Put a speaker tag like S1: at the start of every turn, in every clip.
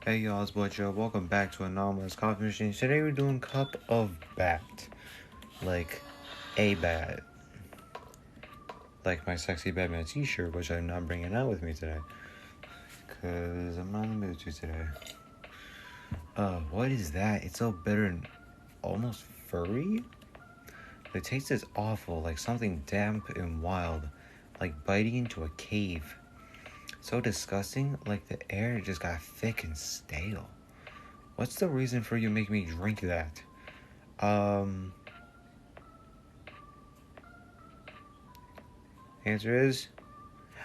S1: Hey y'all, it's Boy Joe. Welcome back to Anomalous Coffee Machine. Today we're doing Cup of Bat. Like, a bat. Like my sexy Batman t-shirt, which I'm not bringing out with me today. Because I'm not in the mood to today. What is that? It's so bitter and almost furry? The taste is awful, like something damp and wild. Like biting into a cave. So disgusting, like the air just got thick and stale. What's the reason for you making me drink that? Answer is,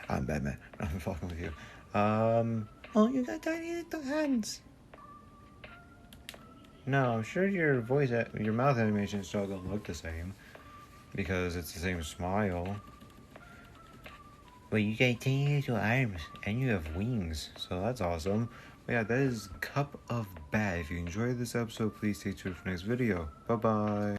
S1: I'm Batman. I'm fucking with you. Oh, you got tiny little hands. No, I'm sure your mouth animation is still gonna look the same. Because it's the same smile. But you got tiny little arms, and you have wings, so that's awesome. But yeah, that is Cup of Bat. If you enjoyed this episode, please stay tuned for the next video. Bye-bye.